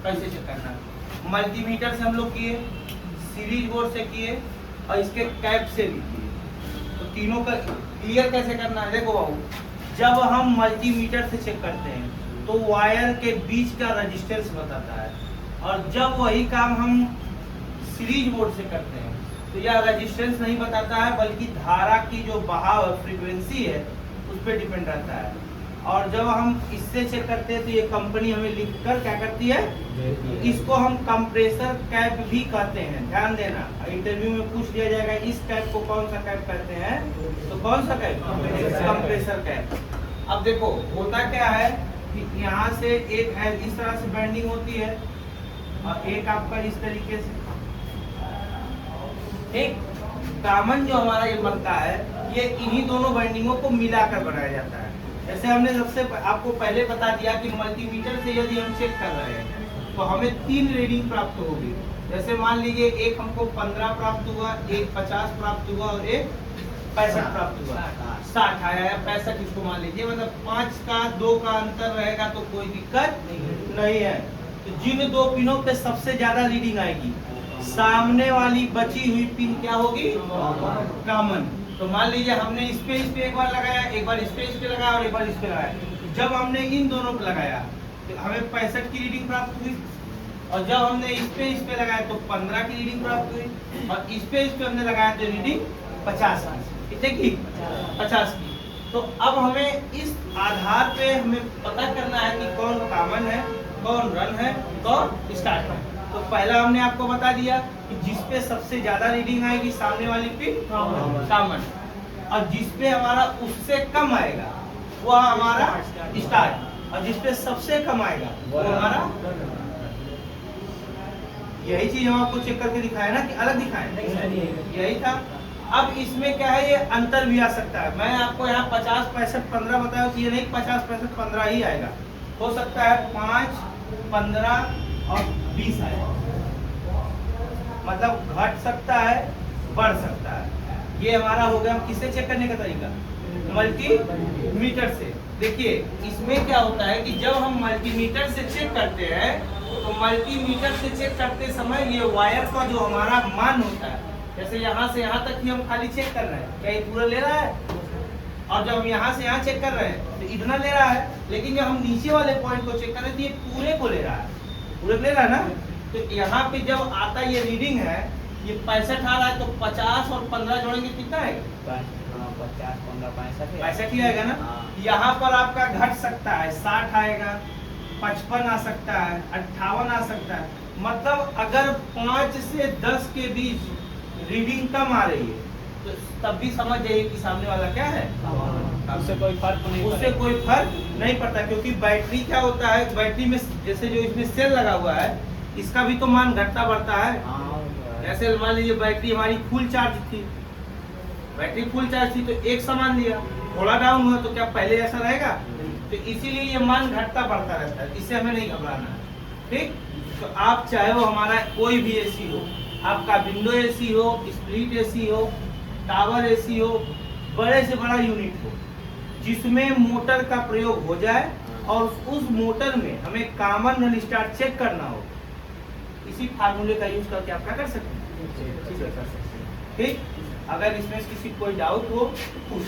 कैसे चेक करना है? मल्टीमीटर से हम लोग किए, सीरीज बोर्ड से किए और इसके कैप से भी किए। तो तीनों का क्लियर कैसे करना है? देखो बाबू, जब हम मल्टीमीटर से चेक करते हैं तो वायर के बीच का रेजिस्टेंस बताता है, और जब वही काम हम सीरीज बोर्ड से करते हैं तो यह रेजिस्टेंस नहीं बताता है, बल्कि धारा की जो बहाव फ्रीक्वेंसी है उस पर डिपेंड रहता है। और जब हम इससे चेक करते हैं तो ये कंपनी हमें लिख कर क्या करती है, इसको हम कंप्रेसर कैप भी कहते हैं। ध्यान देना, इंटरव्यू में पूछ लिया जाएगा इस कैप को कौन सा कैप कहते हैं, तो कौन सा कैप? Compressor cap. अब देखो होता क्या है कि यहाँ से एक इस तरह से बैंडिंग होती है और एक आपका इस तरीके से, ठीक। कॉमन जो हमारा ये बनता है ये इन्हीं दोनों बैंडिंगों को मिलाकर बनाया जाता है। जैसे हमने सबसे आपको पहले बता दिया कि मल्टीमीटर से यदि हम चेक कर रहे हैं तो हमें 3 रीडिंग प्राप्त होगी। जैसे मान लीजिए एक हमको 15 प्राप्त हुआ, एक 50 प्राप्त हुआ और एक 65 प्राप्त हुआ। 60 आया या 65 इसको मान लीजिए, मतलब 5 का 2 का अंतर रहेगा तो कोई दिक्कत नहीं है। तो जिन 2 पिनों पे सबसे ज्यादा रीडिंग आएगी, सामने वाली बची हुई पिन क्या होगी? कॉमन। तो मान लीजिए हमने इस पे एक बार लगाया, एक बार इस पे लगाया और एक बार इस पे लगाया। जब हमने इन दोनों पे लगाया तो हमें 65 की रीडिंग प्राप्त हुई, और जब हमने इस पे लगाया तो 15 की रीडिंग प्राप्त हुई, और इस पे हमने लगाया तो रीडिंग 50 की। कितने की? 50 की। तो अब हमें इस आधार पे हमें पता करना है कि कौन कॉमन है, कौन रन है, कौन स्टार्ट है। तो पहला हमने आपको बता दिया कि जिस पे सबसे ज्यादा रीडिंग आएगी सामने वाली पिन कॉमन, और जिस पे हमारा उससे कम आएगा वो हमारा स्टार्ट, और जिस पे सबसे कम आएगा वो हमारा। यही चीज हम आपको चेक करके दिखाया ना कि अलग दिखाए? यही था। अब इसमें क्या है, ये अंतर भी आ सकता है। मैं आपको यहाँ 50, 65, 15 बताया तो ये नहीं 50, 65, 15 ही आएगा। हो सकता है 5, 15 और 20 आए, मतलब घट सकता है, बढ़ सकता है। ये हमारा हो गया। हम किससे चेक करने का तरीका? मल्टीमीटर से। देखिए इसमें क्या होता है कि जब हम मल्टीमीटर से चेक करते हैं तो मल्टीमीटर से चेक करते समय ये वायर का जो हमारा मान होता है, जैसे यहाँ से यहाँ तक ही हम खाली चेक कर रहे हैं, क्या ये पूरा ले रहा है? और जब हम यहाँ से यहाँ चेक कर रहे हैं तो इतना ले रहा है, लेकिन जब हम नीचे वाले पॉइंट को चेक कर रहे हैं तो ये पूरे को ले रहा है, पूरे ले रहा है ना। तो यहाँ पे जब आता ये रीडिंग है, ये 65 आ रहा है, तो 50 और 15 जोड़ेंगे कितना आएगा? 50, 15, 65 ही आएगा ना। यहाँ पर आपका घट सकता है, 60 आएगा, 55 आ सकता है, 58 आ सकता है। मतलब अगर 5 से 10 के बीच रीडिंग कम आ रही है तो तब भी समझ जाइए कि सामने वाला क्या है, उससे कोई फर्क नहीं, उससे कोई फर्क नहीं पड़ता। क्योंकि बैटरी क्या होता है, बैटरी में जैसे जो इसमें सेल लगा हुआ है इसका भी तो मान घटता बढ़ता है। जैसे मान लीजिए बैटरी हमारी फुल चार्ज थी, बैटरी फुल चार्ज थी तो एक सामान लिया, थोड़ा डाउन हुआ तो क्या पहले ऐसा रहेगा? तो इसीलिए ये मान घटता बढ़ता रहता है, इससे हमें नहीं घबराना है, ठीक। तो आप चाहे वो हमारा कोई भी एसी हो, आपका विंडो एसी हो, स्प्लिट एसी हो, टावर एसी हो, बड़े से बड़ा यूनिट हो, जिसमें मोटर का प्रयोग हो जाए और उस मोटर में हमें कॉमन रन स्टार्ट चेक करना हो, इसी फार्मूले का यूज करके आप क्या कर सकते हैं, ठीक। अगर इसमें किसी कोई डाउट हो तो पूछ।